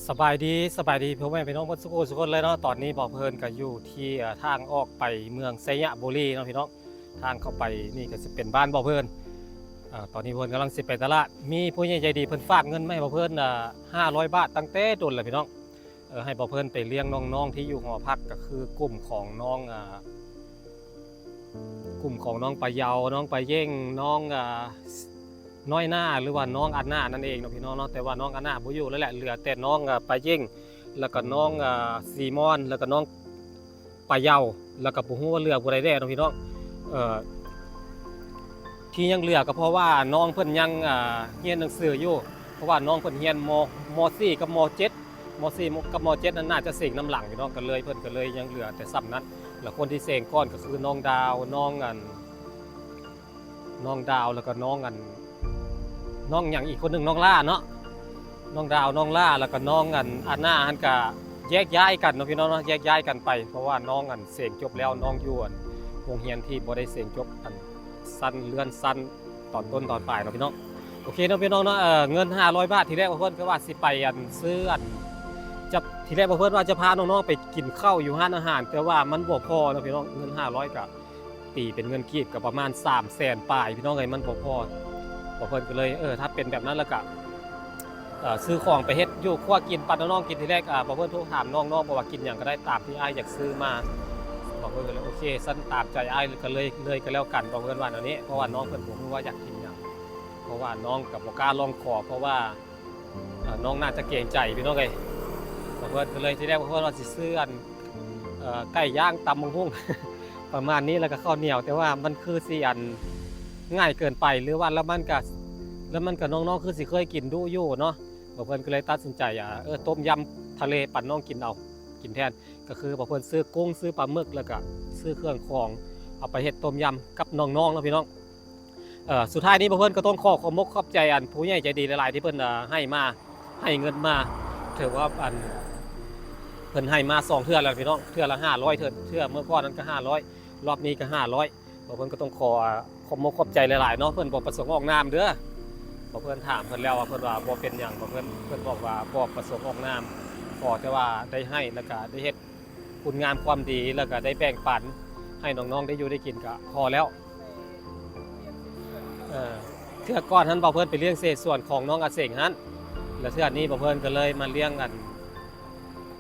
สบายดีพ่อแม่พี่น้องเพื่อนสุขคนเลยเนาะตอนนี้บอกเพิ่นก็อยู่ที่ทางออกไปเมืองไซยะบุรีเนาะพี่น้องทางเข้าไปนี่ก็จะเป็นบ้านบอกเพิ่นตอนนี้เพิ่นกำลังสิไปตลาดมีผู้ใหญ่ใจดีเพิ่นฝากเงินมาให้บอกเพิ่น500 บาทตั้งแต่ต้นเลยพี่น้องให้บอกเพิ่นไปเลี้ยงน้องๆที่อยู่หอพักก็คือกลุ่มของน้องกลุ่มของน้องปะเยาน้องปะเย่งน้องน้อยหน้าหรือว่าน้องอันหน้านั่นเองเนาะพี่น้องเนาะแต่ว่าน้องอันหน้าบ่อยู่แล้วแหละเหลือแต่น้องปะเย่งแล้วก็น้องซีมอนแล้วก็น้องปะเยาแล้วก็บ่ฮู้ว่าเหลือผู้ใดแน่เนาะพี่น้องที่ยังเหลือก็เพราะว่าน้องเพิ่นยังเรียนหนังสืออยู่เพราะว่าน้องเพิ่นเรียนม .4 กับม .7 ม .4 กับม .7 นั้นน่าจะเสกน้ำหลังพี่น้องกันเลยเพิ่นก็เลยยังเหลือแต่ซ้ำนั้นแล้วคนที่เสกก้อนก็คือน้องดาวน้องดาวแล้วก็น้องอย่างอีกคนหนึ่งน้องล่าเนาะน้องดาวน้องล่าแล้วก็น้องอันหน้าอันก็แยกย้ายกันเนาะพี่น้องเนาะแยกย้ายกันไปเพราะว่าน้องเสกจบแล้วน้องอยู่โรงเรียนที่บ่ได้เสกจบสั้นเลื่อนสั้นตอนต้นตอนปลายเนาะพี่น้องโอเคเนาะพี่น้องเนาะเงิน500 บาททีแรกเพิ่นก็ว่าสิไปซื้อจะทีแรกเพิ่นว่าจะพาน้องๆไปกินข้าวอยู่ร้านอาหารแต่ว่ามันบ่พอเนาะพี่น้องเงิน500ก็ตีเป็นเงินกีบก็ประมาณ300,000ปลายพี่น้องเอ้ยมันบ่พอเพิ่นก็เลยถ้าเป็นแบบนั้นแล้วก็ซื้อของไปเฮ็ดอยู่ครัวกินปัดน้องๆกินทีแรกเพิ่นโทรถามน้องๆบอกว่ากินหยังก็ได้ตามที่อ้ายอยากซื้อมาบอกเพิ่นก็เลยโอเคสั้นตามใจอ้ายก็เลยก็แล้วกันบอกเพิ่นว่าอันนี้เพราะว่าน้องเพิ่นบ่รู้ว่าอยากกินหยังเพราะว่าน้องก็บ่กล้าลองขอเพราะว่าน้องน่าจะเกรงใจพี่น้องเอ้ยบอกเพิ่นก็เลยทีแรกเพิ่นว่าสิซื้อไก่ย่างตำบักหุ่ง ประมาณนี้แล้วก็ข้าวเหนียวแต่ว่ามันคือสิง่ายเกินไปหรือว่าแล้วมันก็น้องๆคือสิเคยกินดูอยู่เนาะบ่เพิ่นก็เลยตัดสินใจต้มยำทะเลปั่นน้องกินแทนก็คือบ่เพิ่นซื้อกุ้งซื้อปลาหมึกแล้วก็ซื้อเครื่องของเอาไปเฮ็ดต้มยำกับน้องๆเนาะพี่น้องสุดท้ายนี้บ่เพิ่นก็ต้องขอบมกขอบใจผู้ใหญ่ใจดีหลายๆที่เพิ่นให้เงินมาถือว่าเพิ่นให้มา2เทื่อแล้วพี่น้องเทื่อละ500เทื่อเมื่อก่อนนั้นก็500รอบนี้ก็500บ่เพิ่นก็ต้องขอบมกขอบใจหลายๆเนาะเพิ่นบ่ประสงค์ออกนามเด้อบ่เพิ่นถามเพิ่นแล้วว่าเพิ่นว่าบ่เป็นหยังบ่เพิ่นบอกว่าบ่ประสงค์ออกนามขอแต่ว่าได้ให้แล้วก็ได้เฮ็ดคุณงามความดีแล้วก็ได้แบ่งปันให้น้องๆได้อยู่ได้กินก็พอแล้วเทื่อก่อนนั้นบ่เพิ่นไปเลี้ยงเศษส่วนของน้องอาเสงหันแล้วเทื่อนี้บ่เพิ่นก็เลยมาเลี้ยง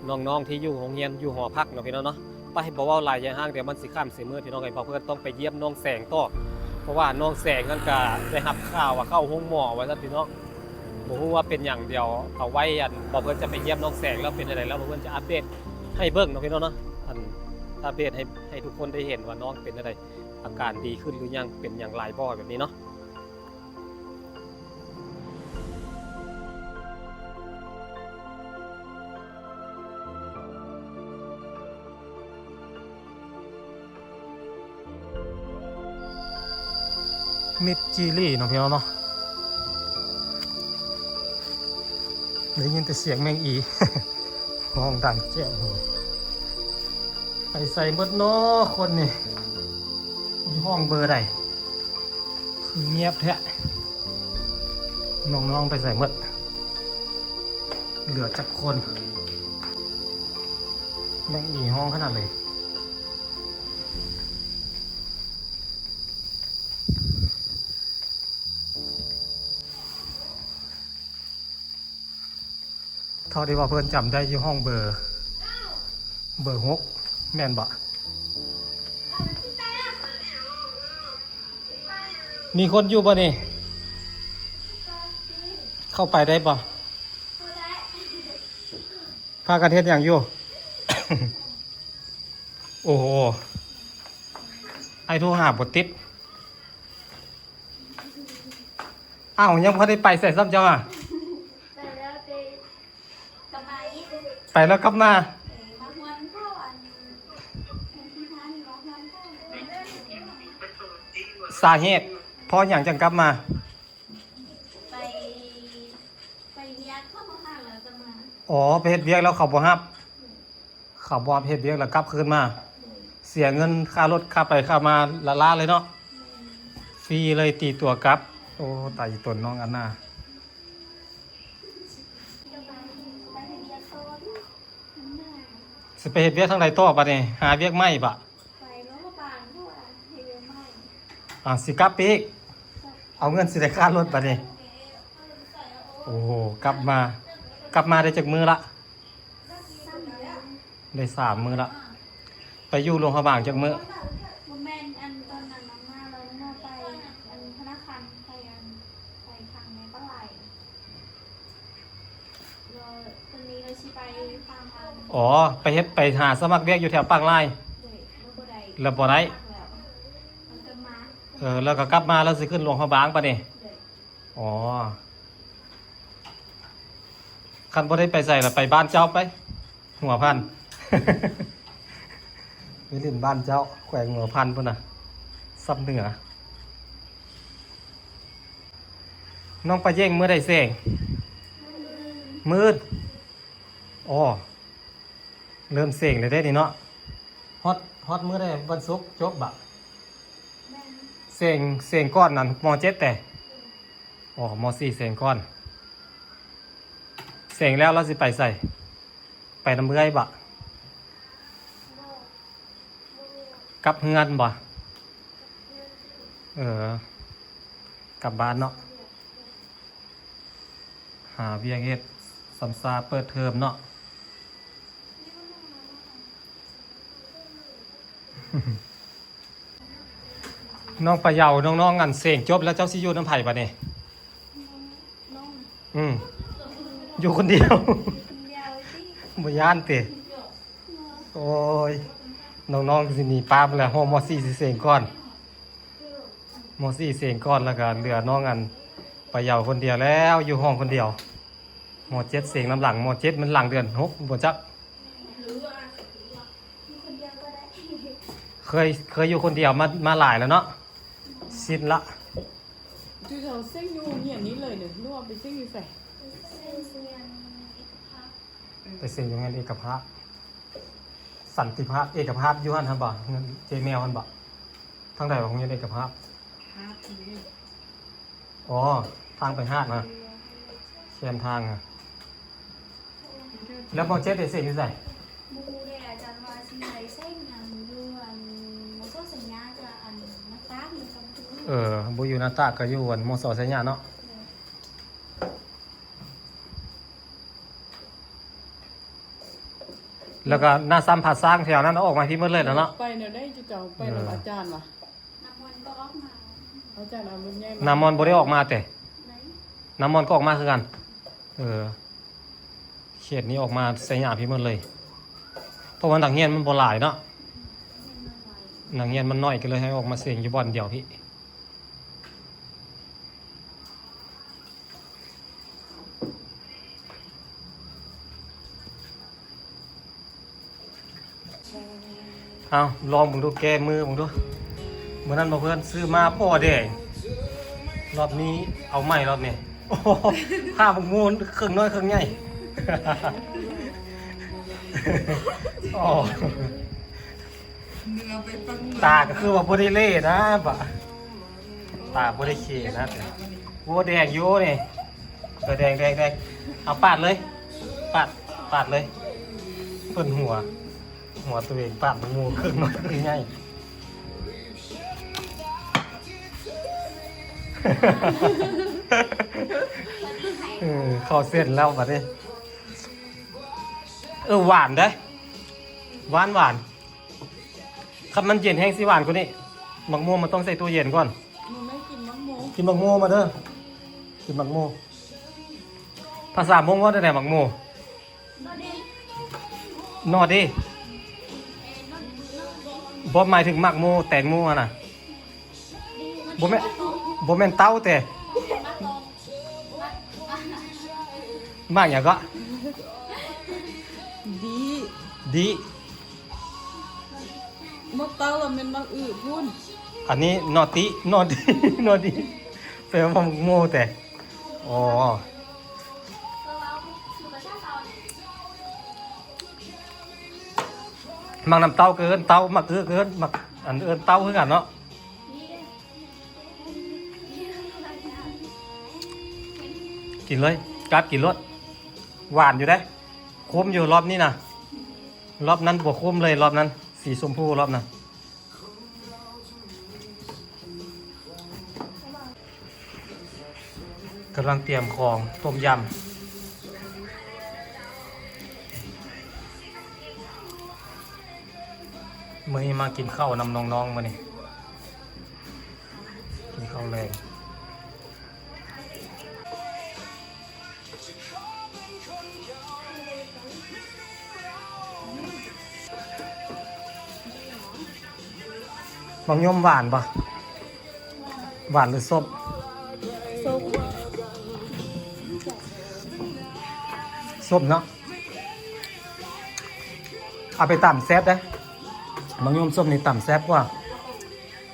น้องๆที่อยู่โรงเรียนอยู่หอพักเนาะพี่น้องเนาะไปบ่เว้าหลายอย่างห้างเดี๋ยวมันสิข้ามสิมืดพี่น้องไอ้เพิ่นต้องไปเยี่ยมน้องแสงต่อเพราะว่าน้องแสงนั่นก็ได้รับข่าวว่าเข้าห้องหมอว่าซั่นพี่น้องบ่ฮู้ว่าเป็นหยังเดียวเอาไว้บ่เพิ่นจะไปเยี่ยมน้องแสงแล้วเป็นจังไดแล้วบ่เพิ่นจะอัปเดตให้เบิ่งเนาะพี่น้องเนาะอัปเดตให้ทุกคนได้เห็นว่าน้องเป็นจังไดอาการดีขึ้นหรือยังเป็นอย่างไรบ่แบบนี้เนาะมิดจีรี่เนาะพี่น้องเนาะได้ยินแต่เสียงแมงอี ห้องดังแจ้งไปใส่เบิดเนาะคนนี่มีห้องเบอร์ใดคือเงียบแท้น้องๆไปใส่เบิดเหลือจักคนแมงอีห้องขนาดเลยเท่าที่ว่าเพื่อนจำได้ยี่ห้องเบอร์6แม่นบ่มีคนอยู่บ่นี่เข้าไปได้บ่พากันเฮ็ดอย่างอยู่ โอ้โหไอ้โทรหาบ่ติดอ้าวยังพอได้ไปใส่ซ้ำเจ้าอ่ะไปแล้วกลับมาสาเหตุเพราะอย่างจังกลับมาไปเรียกเข้ามาข้างแล้วจะมาอ๋อไปเฮ็ดเวียกแล้วเขาบ่รับเฮ็ดเวียกแล้วกลับคืนมาเสียเงินค่ารถค่าไปค่ามาละล้าเลยเนาะฟรีเลยตีตัวกลับโอ้ตายตนน้องอันน่ะ มันเหนื่อย สิไปเฮ็ดเวียกทางใดต่อบัดนี้หาเวียกใหม่บะ ไปแล้วก็บางทั่วเฮลไม่ สิกลับไปอีกเอาเงินสิได้ค่ารถบัดนี้โอ้โหกลับมาได้จากมือละ ซ้ำแล้ว ได้3มื้อละไปอยู่โรงพยาบาลจากมื้อ โมเมนต์อันตอนนั้นน้ำหน้าเราเมื่อไปอันธนาคารไปทางในปลาไหลเราตอนนี้เราชี้ไปทางอัน อ๋อไปหาสมัครเวียกอยู่แถวปากลาย เด็กบ่ได้ แล้วบ่ได้ แล้วมันก็มา แล้วก็กลับมาแล้วสิขึ้นโรงพยาบาลปะนี่ เด็ก อ๋อคันบ่ได้ไปใส่ละไปบ้านเจ้าไป หัวพัน ไปเล่นบ้านเจ้าแขวงหัวพันพุ่นน่ะซับเหนือน้องไปเย่งเมื่อใดเสงมืดอ๋อเริ่มเสงเลยได้นี่เนาะฮอตมื้อได้วันศุกร์จบบะ แม่ง เสงก้อนนั่นม.7แต่อ๋อม.4เสงก้อนเสงแล้วเราสิไปใส่ไปน้ำเมื่อยบะ โลก กลับเฮือนบ่กลับบ้านเนาะหาเวียกเฮ็ดสำซาเปิดเทอมเนาะ น้องปะเยาน้องๆงันเสงจบแล้วเจ้าสิอยู่น้ำไผ่ปะเนี่ย น้อง อยู่คนเดียว คนเดียวที่ บ่ย่านเตะโอ้ยน้องๆสิหนีป้าไปแล้วห้องม.4สิเสงก่อนม.4เสงก่อนแล้วก็เหลือน้องอันปะเยาคนเดียวแล้วอยู่ห้องคนเดียวม.7เสงน้ำหลังม.7มันหลังเดือน6บ่จัก มีคนเดียวก็ได้ เคยอยู่คนเดียวมาหลายแล้วเนาะสิ้นละ จูเขาเส้นอยู่เนี่ยนี้เลยเนี่ยรวบไปเส้นอยู่ใส่ เซียนเอกภาพ ไปเสงอยู่งานเอกภาพสันติภาพเอกภาพอยู่หั่นหั่นบ่เงินเจแมวหั่นบ่ทางใดของเงินเอกภาพ ฮาร์ดนี้ อ๋อทางไปหาดนะเชียนทางอะแล้วมอเจ็ดได้เสกอยู่ใส่ มูเดอาจารย์ว่าสิไหนเส้นอันดูอันมอโซสัญญากับอันนักตาอยู่กับทุก บ่อยู่หนาตากก็อยู่อันมอสอสัญญาเนาะแล้วก็หน้าซ้ำผาสร้างแถวนั้นเอาออกมาที่มืดเลยแล้วเนาะ ไปเนี่ยได้จูเขาไปกับอาจารย์วะ น้ำมันก็ออกมา อาจารย์เอารุ่นใหญ่ น้ำมอนต์บ่ได้ออกมาแต่ ไหน น้ำมอนต์ก็ออกมาคือกันเขตนี้ออกมาสัญญาพี่มืดเลย เพราะว่านักเรียนมันบ่หลายเนาะ เป็นอะไร นักเรียนมันน้อยก็เลยให้ออกมาเสียงอยู่บ่อนเดียวพี่เอาลองมึงดูแก้มือมึงดูเมื่อนั้นบอกเพื่อนซื้อมาพ่อแดงรอบนี้เอาใหม่รอบนี้โอ้โหผ้ามึงมูนเครื่องน้อยเครื่องใหญ่ อ๋อ เนื้อไปฟัง ตาก็คือว่าบ่ได้เล่นะบะตาบ่ได้เขนะแต่โอ้แดงอยู่นี่แดงเอาปาดเลยปาดเลยเพิ่นหัวตัวเองปาดมันงูเครื่องน้อยเครื่องใหญ่ เข้าเส้นแล้วบัดนี้หวานเด้หวานคันมันเย็นแห้งสิหวานกว่านี้มักม่วงมันต้องใส่ตู้เย็นก่อน มึงไม่กินมังโม กินมักม่วงมาเด้อกินมักม่วงภาษามงว่าได้มักม่วง นอดี นอดิ นอดี บ่หมายถึงมักม่วงแตงม่วงอะน่ะบ่แม่นเต้าแต่มากหยังก็ ดี ดี มดเต้าเราเป็นบางอื่นพุ่น อันนี้นอตินอดีนอดีแปลว่ามักม่วงแต่อ๋อ เราอยู่กับชาติเราเนี่ย มักน้ำเต้าเกินเต้ามักเกินมักอันเอินเต้าคือกันเนาะ นี่เลยนี่อะไรนะ กินเลยกัดกินรสหวานอยู่ได้คมอยู่รอบนี้นะ บ รอบนั้นบวกคุ้มเลยรอบนั้นสีชมพูรอบนั้นกำลังเตรียมของต้มยำมื้อนี้มากินข้าวนำน้องๆมานี่กินข้าวแรงบางย่อมหวานปะหวานหรือส้ม ส้ม ส้มเนาะเอาไปต่ำแซ่บได้บางย่อมส้มนี่ต่ำแซ่บกว่า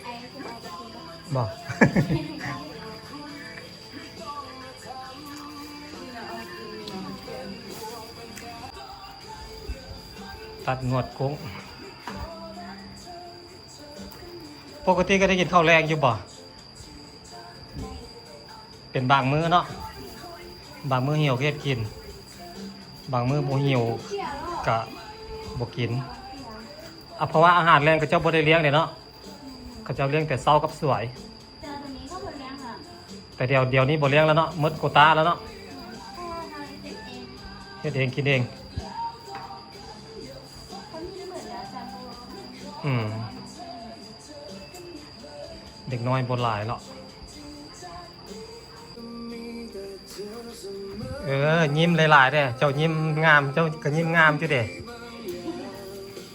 ไอ้คุณเอาไปกินแล้ว บอก ตัดหนวดกุ้งปกติก็ได้กินข้าวแรงอยู่บ่เป็นบางมื้อเนาะบางมื้อหิวก็เฮ็ดกิน บางมื้อบ่หิวก็บ่กินเพราะว่าอาหารแรงก็เจ้าบ่ได้เลี้ยงเด้เนาะเขาเจ้าเลี้ยงแต่เช้ากับสวย แต่ตัวนี้เขาเป็นเลี้ยงอ่ะ แต่เดี๋ยวนี้บ่เลี้ยงแล้วเนาะหมดโควตาแล้วเนาะ เพราะว่าทำเด็กเอง เฮ็ดเองกินเอง เขามีเหมือนแล้วแต่พอ เด็กน้อยบ่หลายหรอกยิ้มหลายๆเด้เจ้ายิ้มงามเจ้าก็ยิ้มงามอยู่เด้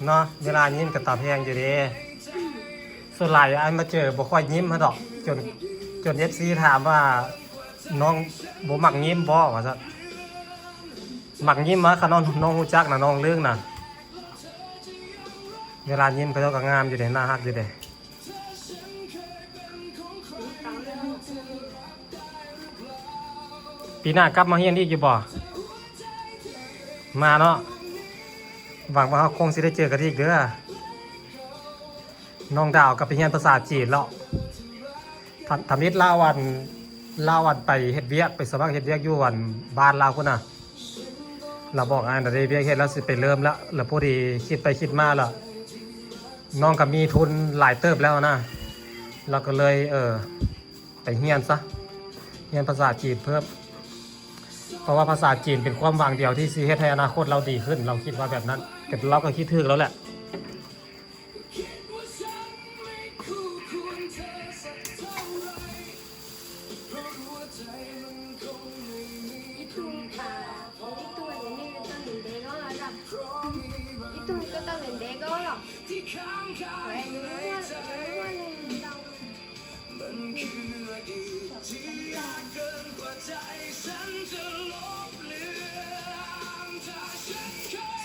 เนาะเวลายิ้มก็ตาแพงอยู่เด้ส่วนหลายอันมาเจอบ่ค่อยยิ้มฮะดอกจน FC ถามว่าน้องบ่มักยิ้มบ่ว่าซั่นมักยิ้มมาคะน้องฮู้จักน่ะน้องเรื่องน่ะเวลายิ้มก็เจ้าก็งามอยู่เด้น่ารักอยู่เด้ปีหน้ากลับมาเฮียนอีกอยู่บ่มาเนาะหวังว่าเขาคงสิได้เจอกันอีกเด้อน้องดาวกับไปเฮียนภาษาจีนแล้วทำนิดลาวันไปเฮ็ดเวียกไปสมัครเฮ็ดเวียกอยู่วันบ้านเราพุ่นน่ะเราบอกงานได้เวียกเฮ็ดแล้วสิไปเริ่มแล้วพอดีคิดไปคิดมาแล้วน้องก็มีทุนหลายเติบแล้วนะเราก็เลยไปเฮียนซะเฮียนภาษาจีนเพิ่มเพราะว่าภาษาจีนเป็นความหวังเดียวที่สิเฮ็ดให้อนาคตเราดีขึ้นเราคิดว่าแบบนั้นแต่เราก็คิดถึงแล้วแหละ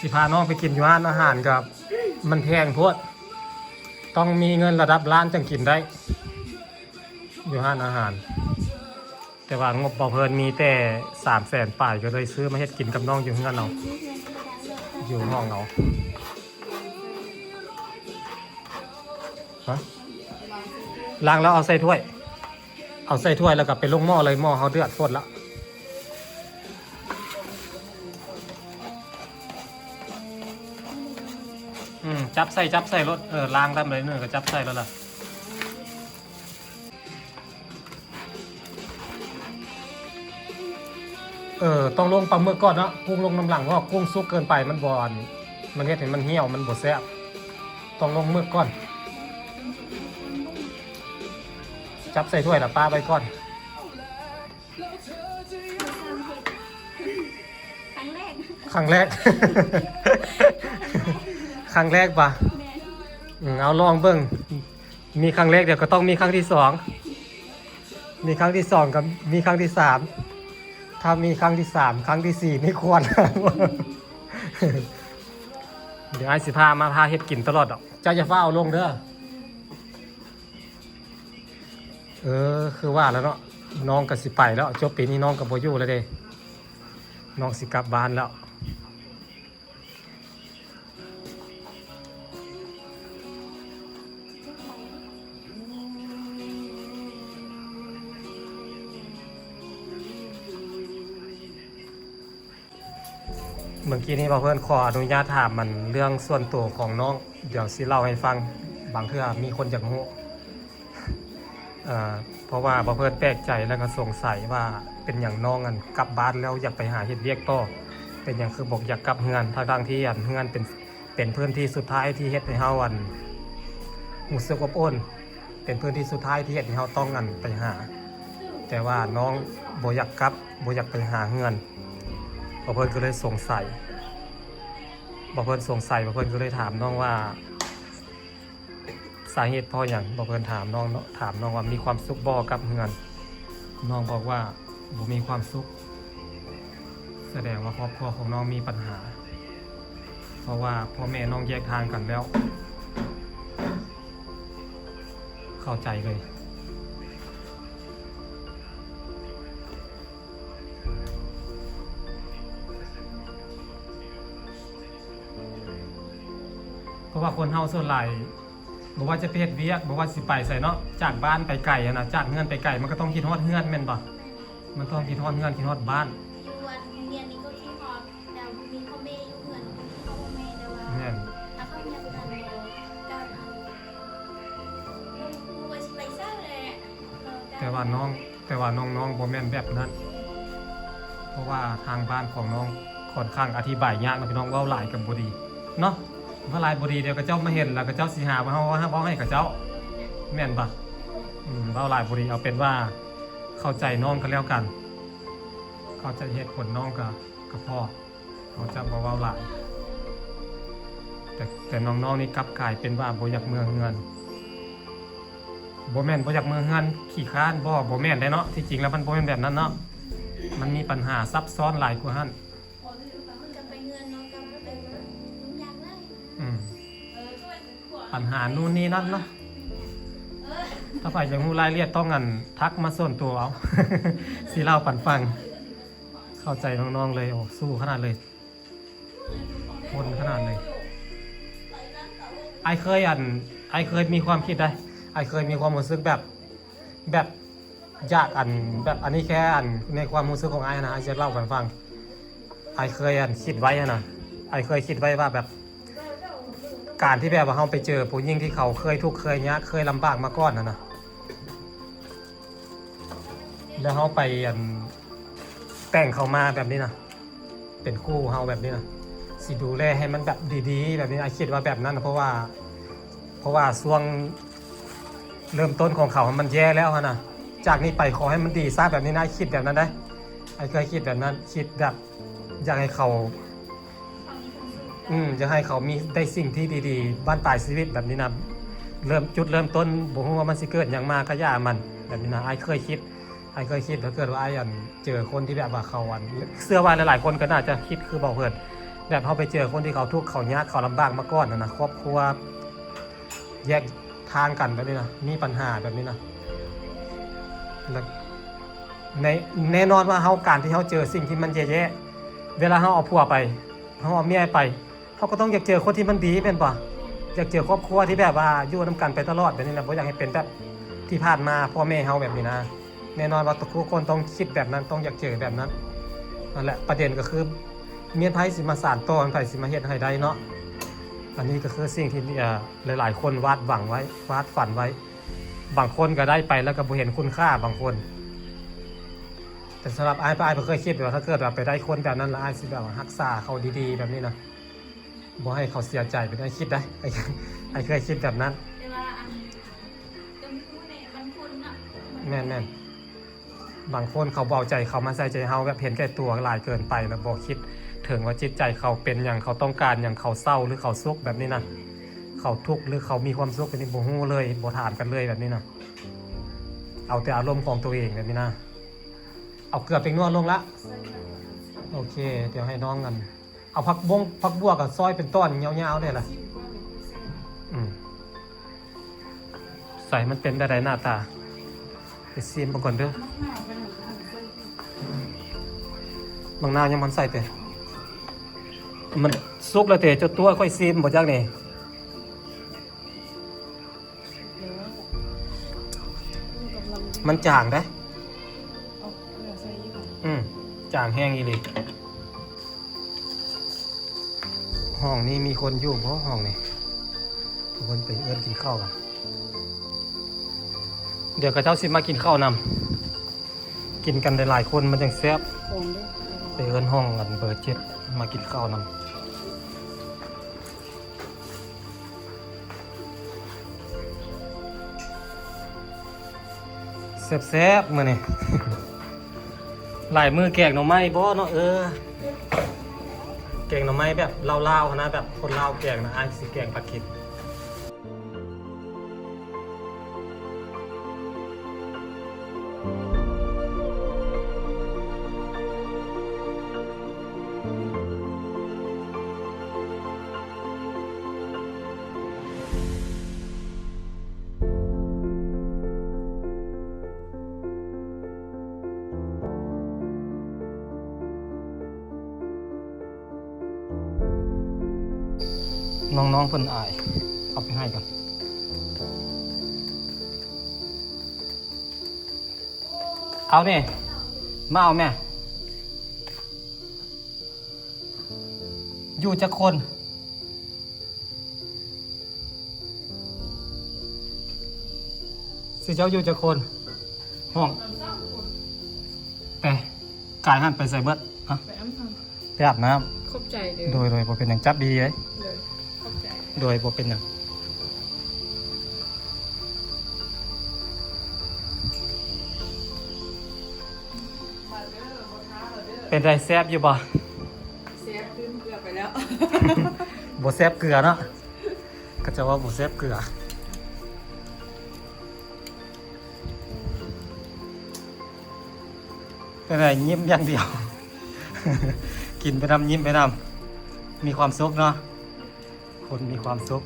สิพาน้องไปกินอยู่ร้านอาหารกับมันแพงโพดต้องมีเงินระดับล้านจึงกินได้อยู่ร้านอาหารแต่ว่างบบ่เพิ่นมีแต่300,000ป่ายก็เลยซื้อมาเฮ็ดกินกับน้องอยู่เฮือนเราอยู่ห้องเราฮะล้างแล้วเอาใส่ถ้วยแล้วก็ไปลงหม้อเลยหม้อเขาเดือดสดแล้วจับใส่รถล้างได้เลยก็จับใส่แล้วล่ะต้องลงปลาหมึกก่อนเนาะกุ้งลงน้ำหลังเพราะกุ้งสุกเกินไปมันบอนมันเฮ็ดให้มันเหี่ยวมันบ่แซ่บต้องลงหมึกก่อนจับใส่ถ้วยแล้วป้าไปก่อนครั้งแรก ครั้งแรกป่ะเอาลองเบิ่งมีครั้งแรกเดี๋ยวก็ต้องมีครั้งที่สองมีครั้งที่สองกับมีครั้งที่สามถ้ามีครั้งที่สามครั้งที่สี่ไม่ควร เดี๋ยวไอ้สิพามาพาเฮ็ดกินตลอดดอกเจ้าจะฟ้าเอาลงเด้อคือว่าแล้วเนาะน้องก็สิไปแล้วจบปีนี้น้องก็บ่อยู่แล้วเด้น้องสิกลับบ้านแล้ว เมื่อกี้นี้บ่เพื่อนขออนุญาตถามมันเรื่องส่วนตัวของน้องเดี๋ยวสิเล่าให้ฟังบางเทื่อมีคนอยากรู้เพราะว่าบ่เพื่อนแปลกใจแล้วก็สงสัยว่าเป็นอย่างน้องอันกลับบ้านแล้วอยากไปหาเฮ็ดเวียกต่อเป็นอย่างคือบอกอยากกลับเฮือนทางที่อันเฮือนเป็นพื้นที่สุดท้ายที่เฮ็ดให้เฮาอันรู้สึกอบอุ่นเป็นพื้นที่สุดท้ายที่เฮ็ดให้เฮาต้องอันไปหาแต่ว่าน้องบ่อยากกลับบ่อยากไปหาเฮือนบ่เพิ่นก็เลยสงสัยบ่เพิ่นสงสัยบ่เพิ่นก็เลยถามน้องว่าสาเหตุเพราะหยังบ่เพิ่นถามน้องว่ามีความสุขบ่กับเฮือนน้องบอกว่าบ่มีความสุขแสดงว่าครอบครัวของน้องมีปัญหาเพราะว่าพ่อแม่น้องแยกทางกันแล้วเข้าใจเลยเพราะว่าคนเฮาส่วนหลายบอกว่าจะไปเฮ็ดเวียกบอกว่าสิไปใส่เนาะจากบ้านไปไกลอะนะจากเฮือนไปไกลมันก็ต้องคิดฮอดเฮือนแม่นบ่มันต้องคิดฮอดเฮือนคิดฮอดบ้านอยู่วันเรียนนี้ก็ที่ฮอดแต่มีพ่อแม่อยู่เงินพ่อแม่แต่ว่า แม่น แล้วเขายังทันโลกับมูว่าสิไปซ่าเลย แต่ว่าน้องบ่แม่นแบบนั้นเพราะว่าทางบ้านของน้องค่อนข้างอธิบายยากนะพี่น้องเว้าหลายกับบ่ดีเนาะว่าหลายบ่ดีเดี๋ยวก็เจ้ามาเห็นแล้วก็เจ้าสิหาว่าเฮาเว้าให้กับเจ้าแม่นบ่เว้าหลายบ่ดีเอาเป็นว่าเข้าใจน้องกันแล้วกันเข้าใจเหตุผลน้องกับพ่อเขาจะบ่เว้าหลายแต่น้องๆนี่กลับกลายเป็นว่าบ่อยากเมืองเงินบ่แม่นบ่อยากเมืองเงินขี้ค้านบ่แม่นได้เนาะที่จริงแล้วมันบ่แม่นแบบนั้นเนาะมันมีปัญหาซับซ้อนหลายกว่าหั่น จะไปเงินเนาะกับไปอยากได้ ปัญหานู่นนี่นั่นเนาะถ้าใครอยากรู้รายละเอียดต้องงันทักมาส่วนตัวเอา สิเล่าปันฟังเข้าใจน้องๆเลยโอ้สู้ขนาดเลยทนขนาดเลยไอเคยมีความคิดได้ไอเคยมีความรู้สึกแบบอยากแบบอันนี้แค่ในความรู้สึกของไอนะไอจะเล่ากันฟังไอเคยคิดไว้นะไอเคยคิดไว้ว่าแบบการที่แบบว่าเราไปเจอผู้หญิงที่เขาเคยทุกข์เคยยากเคยลำบากมาก่อนนะแล้วเราไปแต่งเขามาแบบนี้นะเป็นคู่เราแบบนี้นะสิดูแลให้มันแบบดีๆแบบนี้ไอคิดว่าแบบนั้นนะเพราะว่าช่วงเริ่มต้นของเขามันแย่แล้วนะจากนี้ไปขอให้มันดีซะแบบนี้นะคิดแบบนั้นได้ไอ้เคยคิดแบบนั้นคิดแบบอยากให้เขาจะให้เขามีได้สิ่งที่ดีๆบ้านปลายชีวิตแบบนี้นะเริ่มต้นบ่ฮู้ว่ามันสิเกิดหยังมาก็ย่ามันแบบนี้นะไอ้เคยคิดถ้าเกิดว่าไอ้เจอคนที่แบบว่าเขาเสื้อว่าหลายๆคนก็น่าจะคิดคือบอกเพิ่นแบบเขาไปเจอคนที่เขาทุกข์เขายากเขาลำบากมาก่อนนะครอบครัวแยกทางกันแบบนี้นะมีปัญหาแบบนี้นะแล้วแน่นอนว่าการที่เขาเจอสิ่งที่มันแย่ๆเวลาเขาเอาผัวไปเขาเอาเมียไปเขาก็ต้องอยากเจอคนที่มันดีเป็นป่ะอยากเจอครอบครัวที่แบบว่าอยู่นำกันไปตลอดแบบนี้นะเพราะอยากให้เป็นแบบที่ผ่านมาพ่อแม่เขาแบบนี้นะแน่นอนว่าทุกคนต้องคิดแบบนั้นต้องอยากเจอแบบนั้นนั่นแหละประเด็นก็คือเมียไพ่สิมาสานต่อไพ่สิมาเฮ็ดให้ได้เนาะอันนี้ก็คือสิ่งที่หลายๆคนวาดฝันไว้บางคนก็ได้ไปแล้วก็บ่เห็นคุณค่าบางคนแต่สำหรับไอ้เคยคิดว่าถ้าเกิดว่าไปได้คนแบบนั้นแล้วไอ้สิแบบว่ารักษาเขาดีๆแบบนี้นะบ่ให้เขาเสียใจไปได้คิดได้ไอ้เคยคิดแบบนั้นแต่ว่าจะมีผู้ในบางคนน่ะ แม่นบางคนเขาเบาใจเขามาใส่ใจเฮาแบบเห็นแก่ตัวหลายเกินไปแล้วบ่คิดถึงว่าจิตใจเขาเป็นอย่างเขาต้องการอย่างเขาเศร้าหรือเขาสุขแบบนี้นะเขาทุกข์หรือเขามีความสุขแบบนี้บ่ฮู้เลยบ่ถามกันเลยแบบนี้นะเอาแต่อารมณ์ของตัวเองแบบนี้นะเอาเกลือไปนวดลงละโอเคเดี๋ยวให้น้องกันเอาผักบัวกับซอยเป็นต้นยาวๆเนี่ยแหละใส่มันเป็นได้หน้าตาไปซีมมาก่อนเด้อบางนาวยังมันใส่เตะมันสุกแล้วเตะจนตัวค่อยซีมบ่จักนี่มันจางได้จางแห้งอีหลี ห้องนี้มีคนอยู่เพราะห้องนี้ทุกคนไปเอิ้นกินข้าวกันเดี๋ยวกระเจ้าสิมากินข้าวนำกินกันหลายๆคนมันจังแซ่บ ของเด้อ ไปเอิ้นห้องกันเบอร์7มากินข้าวนำแซ่บๆมื้อนี้ หลายมือแกงหน่อไม้บ่เนาะแกงหน่อไม้แบบลาวๆนะแบบคนลาวแกงนะอ้ายสิแกงปลาเค็มน้องๆเพิ่นอายเอาไปให้กันเอานี่มาเอาแม่อยู่จักคนสิเจ้าอยู่จักคนห้องไปกายหันไปใส่เบิดอ่ะ ไปอ้ำท ไปอาบน้ ำขอบใจเด้ ำ อ โดยบ่เป็นหยังจับดีเลย เลยขอบใจ โดยบ่เป็นหยัง มาเด้อบ่ท้าเราเด้อ เป็นไรแซ่บอยู่บ่ เซฟขึ้นเกลือไปแล้ว บ่แซ่บเกลือเนาะก็จะว่าบ่แซ่บเกลือเป็นไรยิ้มอย่างเดียว กินไปนำยิ้มไปนำมีความสุขเนาะคนมีความสุข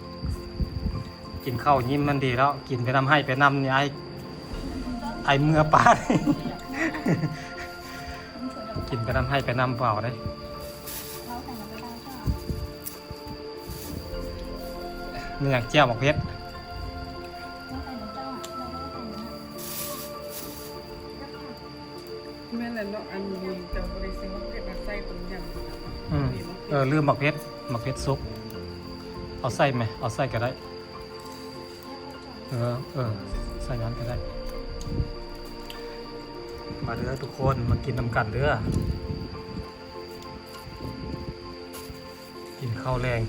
กินข้าวยิ้มมันดีแล้ว กินไปนำให้ไปนำนี่ไอเมื่อปาด กินไปนำให้ไปนำเปล่าได้ เราแต่งกันไปได้ใช่ไหม เนื้อเจียวหมกเพชร เราแต่งกับเจ้าเราไม่ได้แต่งนะ แม่นแล้วเนาะอันนี้แต่บ่ได้ซื้อมาเก็บมาใส่ต้มยำ ลืมหมกเพชรซุปเอาใส่ไหมเอาใส่ก็ได้ใส่นั้นก็ได้ มาเด้อทุกคนมากินน้ำกันเด้อกินข้าวแรง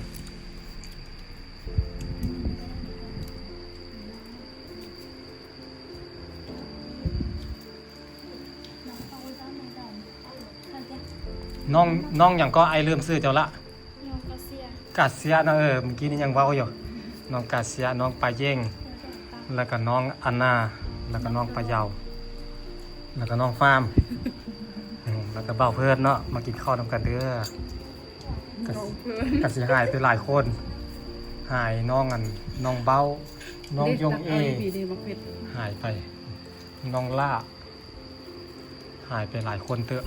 น้องอย่างก็ไอเริ่มซื้อเจ้าละ น้องกาเซีย กาเซียนะเมื่อกี้นี่ยังเว้าอยู่น้องกาเซียน้องปลาเย่งแล้วก็น้องอันนาแล้วก็น้องปลาเยาแล้วก็น้องฟาร์ม แล้วก็เบ้าเพื่อนเนาะมากินข้าวนำกันเด้อ น้องเพิ่น กสิหายไปหลายคนหายน้องน้องเบ้าน้องยงเอ ดีดีมะเพ็ด หายไปน้องล่าหายไปหลายคนเตอะ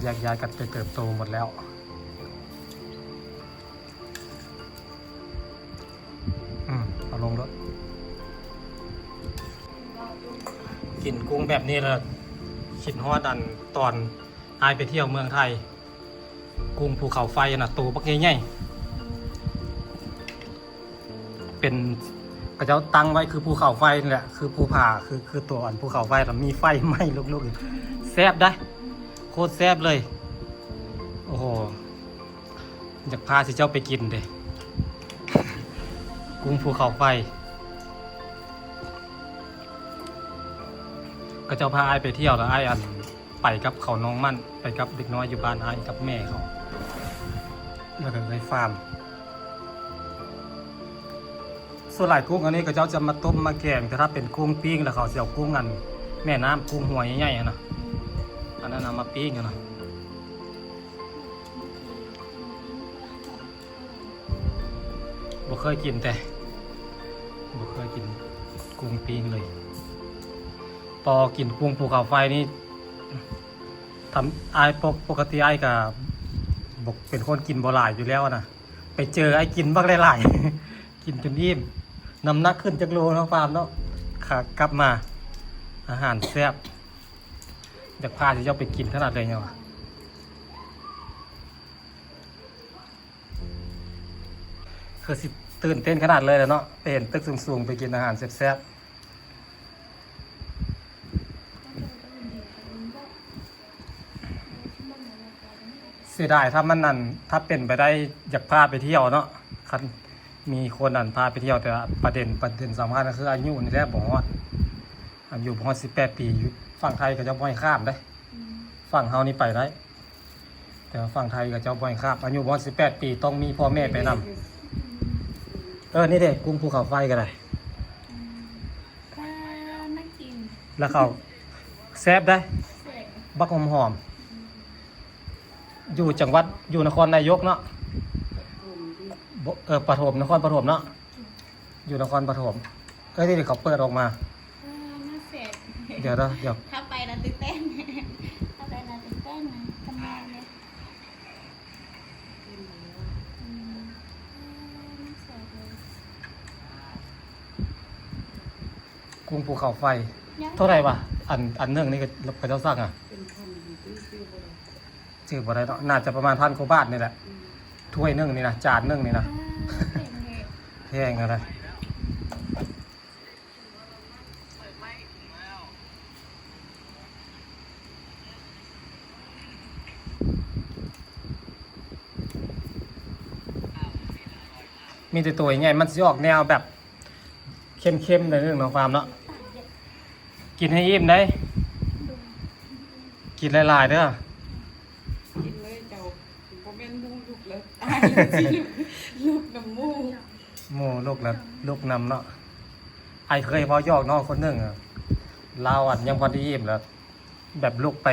แยกย้ายกันไปเติบโตหมดแล้วเอาลงรถกินกุ้งแบบนี้แล้วคิดฮอดตอนอายไปเที่ยวเมืองไทยกุ้งภูเขาไฟน่ะตัวบักใหญ่ๆเป็นกระเจ้าตั้งไว้คือภูเขาไฟนี่แหละคือภูผาคือตัวภูเขาไฟแต่มีไฟไหม้ลุกๆอยู่แซ่บได้โคตรแซ่บเลยโอ้โหอยากพาสิเจ้าไปกินเด้ กุ้งภูเขาไฟก็เจ้าพาไอ้ไปเที่ยวแล้วไอ้ไปกับเขาน้องมั่นไปกับเด็กน้อยอยู่บ้านไอ้กับแม่เขาแล้วก็ไปฟาร์มส่วนหลายกุ้งอันนี้ก็เจ้าจะมาต้มมาแกงแต่ถ้าเป็นกุ้งปิ้งแล้วเขาจะเอากุ้งแม่น้ำกุ้งหัวใหญ่ๆนะอันนั้นเอามาปิ้งนะบ่เคยกินแต่บ่เคยกินกุ้งปิ้งเลยพอกินกุ้งภูเขาไฟนี่ทำไอ้ปกติไอ้กับบกเป็นคนกินบ่หลายอยู่แล้วนะไปเจอไอ้กินบ้างหลายๆ กินจนอิ่มน้ำหนักขึ้นจักโลเนาะฟาร์มเนาะขากลับมาอาหารแซ่บอยากพาที่เจ้าไปกินขนาดเลยเนี่ยวะ คือสิตื่นเต้นขนาดเลยแหละเนาะไปเห็นตึกสูงๆไปกินอาหารแซ่บๆเสียดายถ้ามันนั่นถ้าเป็นไปได้อยากพาไปเที่ยวเนาะคันมีคนนั่นพาไปเที่ยวแต่ประเด็นสำคัญก็คืออายุนี่แหละบ่ฮอดอายุบ่ฮอด18 ปีอยู่ฝั่งไทยก็จะบ่ให้ข้ามได้ฝั่งเฮานี่ไปได้แต่ว่าฝั่งไทยก็จะบ่ให้ข้ามอายุบ่ฮอด18 ปีต้องมีพ่อแม่ไปนำนี่เด้กุ้งภูเขาไฟก็ได้ ก็น่ากิน แล้วเขาแซ่บได้ เสร็จ บักหอมอยู่จังหวัดอยู่นครนายกเนาะปฐมนครปฐมเนาะอยู่นครปฐมที่เขาเปิดออกมา น่าเสร็จ เดี๋ยว ถ้าไปแล้วตื่นเต้นถ้าไปแล้วตื่นเต้นนะทำไมเนี่ยน่าเสร็จเลย กุ้งภูเขาไฟ เท่าไหร่วะอันเนื่องนี่ก็ไปเจ้าสั่งอ่ะ เป็นพันอยู่ที่ซื้อบ่ได้ จืดบ่ได้เนาะน่าจะประมาณ1,000 กว่าบาทนี่แหละถ้วยนึ่งนี่นะจานนึ่งนี่นะ เก่งเลย แพงอะไรมีแต่ตัวใหญ่มันสิออกแนวแบบเข้มๆในเรื่องของความเนาะกินให้อิ่มได้ กินหลายๆเด้อ กินเลยเจ้าบ่แม่นลูกแล้วตายสิลูกน้ำมูก หมู่ลูกแล้วลูกนำเนาะไอเคยพอยอกน้องคนหนึงอะเราอันยังพอได้อิ่มแล้วแบบลูกไป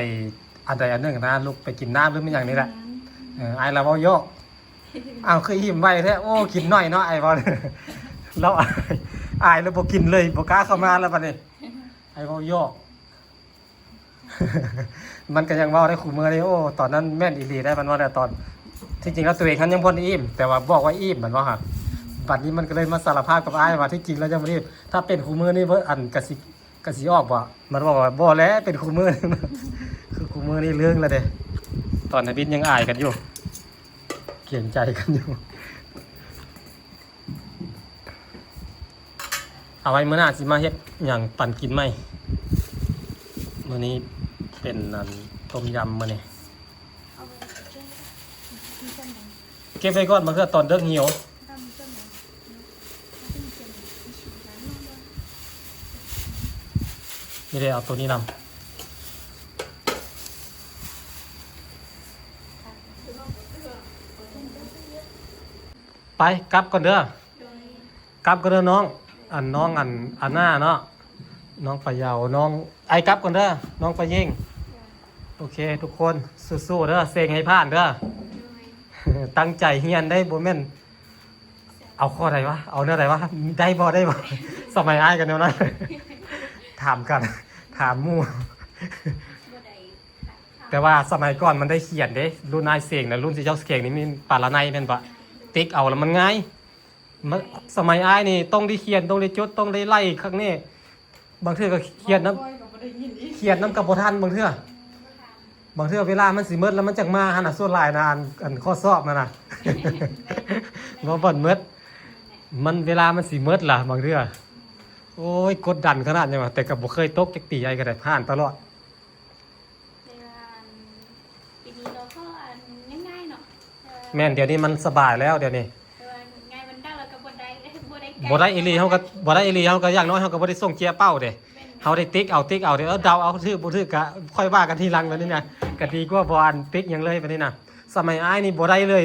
อันใดอันหนึ่งนะลูกไปกินน้ำหรือไม่อย่างนี้แหละไอเราพอยอกอ้าวเคยอิ่มไว้แท้โอ้กินหน่อยเนาะไอพอเราอายแล้วบ่กินเลยบ่กล้าเข้ามาแล้วบัดนี้ไอพอยอก มันก็ยังเว้าได้ขู่มือเลยโอ้ตอนนั้นแม่นอีหลีได้มันว่าแต่ตอนที่จริงแล้วตัวเองท่านยังพอได้อิ่มแต่ว่าบอกว่าอิ่มมันว่าฮะบัดนี้มันก็เลยมาสารภาพกับอ้ายว่าที่จริงแล้วยังบ่ได้อิ่มถ้าเป็นขู่มือนี่เพิ่นอันกะสิออกบ่มันบอกว่าบ่แล้วเป็นขู่มือ คือขู่มือนี่เรื่องแล้วเด้ตอนนั้นบินยังอายกันอยู่เกรงใจกันอยู่เอาไว้มื้อหน้าสิมาเฮ็ดหยังปั่นกินไหมมื้อนี้เป็นต้มยำมื้อนี้ เอาไปเก็บมีต้นไหน เก็บไว้ก่อนมันคือตอนเลิกหิว ถ้ามีต้นไหนถ้ามีต้นไหนมีชิ้นไหนบ้างเลย นี่ได้เอาตัวนี้นำไปกลับก่อนเด้อ โดย กลับก่อนเด้อน้องน้องอันหน้าเนาะน้องปะเยาน้องไอกลับก่อนเด้อน้องปะยิ่งโอเคทุกคนสู้ๆเด้อเซงให้ผ่านเด้อ โดย ตั้งใจเฮียนได้บ่แม่นเอาข้อใดวะเอาเนื้อใดวะได้บ่สมัยอ้ายกันแนวนั้น ถามกันถามหมู่ บ่ได้ค่ะ แต่ว่าสมัยก่อนมันได้เขียนเด้รุ่นนายเสกนะรุ่นที่เจ้าเสกนี่มีปาละไนเป็นปะติ๊กเอาแล้วมันง่ายมันสมัยอ้ายนี่ต้องได้เขียนต้องได้จดต้องได้ไล่ข้างนี้บางเทื่อก็เขียนน้ บ่ก็บ่ได้ยินอีก ำเขียนน้ำกับบ่ทันบางเทื่อบางเทื่อเวลามันสิมืดแล้วมันจักมาหั่นน่ะส่วนหลายนะอันข้อสอบนั่นน่ะ บ่บ่นมืดมันเวลามันสิมืดล่ะบางเทื่อโอ้ยกดดันขนาดนี้ว่ะแต่ก็บ่เคยตกจักตีใหญ่ก็ได้ผ่านตลอด ในวันปีนี้เราก็ง่ายๆเนาะ แม่นเดี๋ยวนี้มันสบายแล้วเดี๋ยวนี้ ง่ายมันได้แล้วก็บ่ได้ บ่ได้อีหลีเฮาก็บ่ได้อีหลีเฮาก็อย่างน้อยเฮาก็บ่ได้ส่งเจียเป้าเด้เฮาได้ติ๊กเอาเด้เดาเอาชื่อบ่ชื่อก็ค่อยว่ากันทีหลังแล้วนี่นะก็ดีกว่าบ่อันติ๊กหยังเลยบัดนี้นะสมัยอ้ายนี่บ่ได้เลย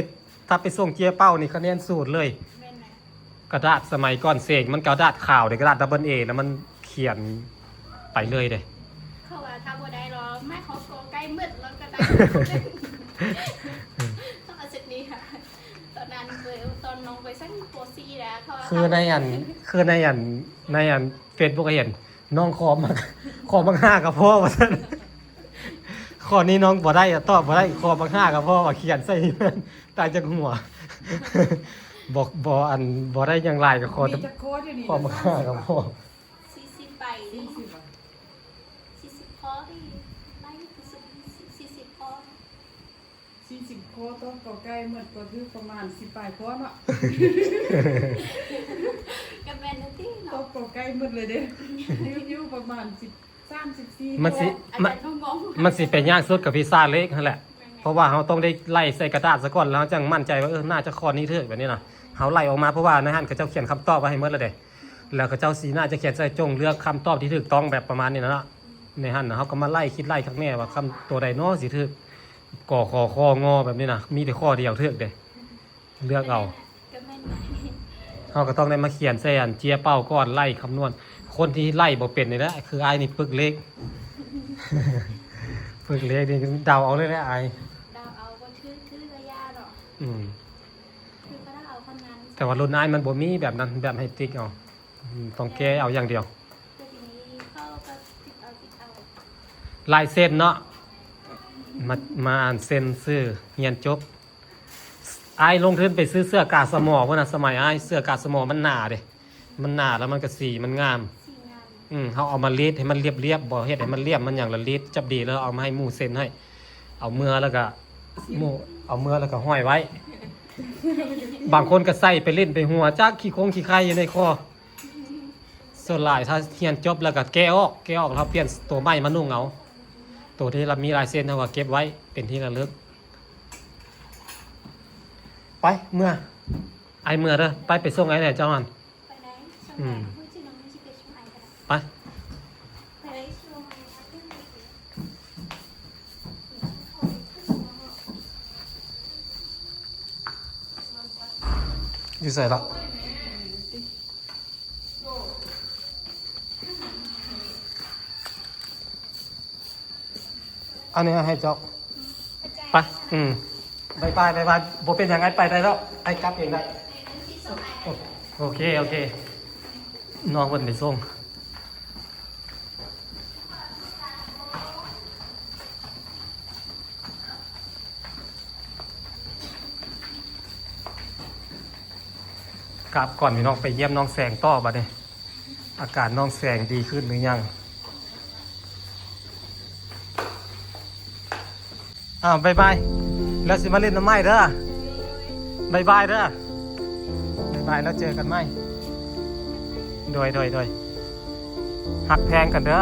ถ้าไปส่งเจียเป้านี่คะแนนสูตรเลย แม่นนะ กระดาษสมัยก่อนเสกมันกระดาษขาวเด้กระดาษดับเบิลเอแล้วมันเขียนไปเลยเด้ เขาว่าถ้าบ่ได้รอไม่เขาโกใกล้มืดแล้วก็ได้ต้องเอาเสร็จนี้ค่ะตอนนั้นตอนน้องไปสักโปรซีแล้วเขา คือในอัน Facebook ก็เห็นน้องขอมา5กับพ่อว่าซั่นข้อนี้น้องบ่ได้อะตอบบ่ได้ขอมา5กับพ่อว่าเขียนใส่มันตายจากหัว บอกบ่ได้อย่างไรกับขอ มีจักโคตรอยู่นี่ ขอมา5กับพ่อ 40ไปนี่ 40บาท 40พอที่ไล่คือ40พอ 40ข้อต้องต่อใกล้หมดก็คือประมาณ10ปลายข้อเนาะ กับแม่นที่ ต้อ เนาะ งต่อใกล้หมดเลยเด้อยู่ประมาณ13-14 มันสิ อาจารย์เขามอง มันสิเป็นยากสุดกับพิซซ่าเล็กนั่นแหละเพราะว่าเราต้องได้ไล่ใส่กระดาษซะก่อนแล้วเราจังมั่นใจว่าน่าจะข้อนี้เถอะแบบนี้นะเขาไล่ออกมาเพราะว่าในหันเขาเจ้าเขียนคำตอบไว้ให้หมดแล้วเด้แล้วเขาเจ้าสีน่าจะเขียนใส่จงเลือกคำตอบที่ถูกต้องแบบประมาณนี้นะเนาะในหันนะเขาก็มาไล่คิดไล่ข้างแน่ว่าคำตัวใดเนาะสิถูกก่อคอคองอแบบนี้นะมีแต่ข้อเดียวถูกเด้เลือกเอา กับแม่น เขาก็ต้องได้มาเขียนใส่อันเจียเป้าก้อนไล่คำนวณคนที่ไล่บ่เป็นนี่แหละคือไอ้นี่ปึกเล็ก ปึกเล็กนี่เดาเอาเลยแหละไอ้ ดาวเอาก็คือระยะเนาะ อืม คือก็ต้องเอาคำนั้น แต่ว่ารุ่นไอ้มันบ่มีแบบนั้นแบบให้ติ๊กเอาต้องแก้เอาอย่างเดียว แต่ทีนี้เข้าก็ติดเอา ลายเส้นเนาะมาอ่านเส้นซื้อเรียนจบไอ้ลงทุนไปซื้อเสื้อกาสมอเพราะน่ะสมัยไอ้เสื้อกาสมอมันหนาเด้มันหนาแล้วมันก็สีมันงาม สีงาม เขาเอามารีดให้มันเรียบบ่เฮ็ดให้มันเรียบมันอย่างละรีดจับดีแล้วเอามาให้หมู่เซ็นให้ เอาเมื่อแล้วก็หมู่เอาเมื่อแล้วก็ห้อยไว้ บางคนก็ใส่ไปเล่นไปหัวจักขี้โคงขี้ไข่อยู่ในคอส่วนหลายถ้าเรียนจบแล้วก็แก้ออกแล้วเปลี่ยนตัวใหม่มานุ่งเอาตัวที่เรามีลายเซ็นเราก็เก็บไว้เป็นที่ระลึกไปเมื่อไอเมื่อเด้อไปส่งไอ้ไหนเจ้ามัน ไปไหนช่วงไหนพูดชื่อน้องไม่ใช่เป็นช่วงไหนกัน ไป ไปไหนช่วงไหนครับ อยู่ใส่ละอันนี้ให้เจ้าไปบายบายบ่เป็นอย่างไรไปได้แล้วไอ้กลับเองได้โอเคน้องเพิ่นไปส่งกลับก่อนพี่น้องไปเยี่ยมน้องแสงต่อบัดนี้อาการน้องแสงดีขึ้นหรือยังบายบายแล้วสิมาเล่นน้ำไม้เด้อบายบายเด้อบายแล้วเจอกันไหมโดยหักแพงกันเด้อ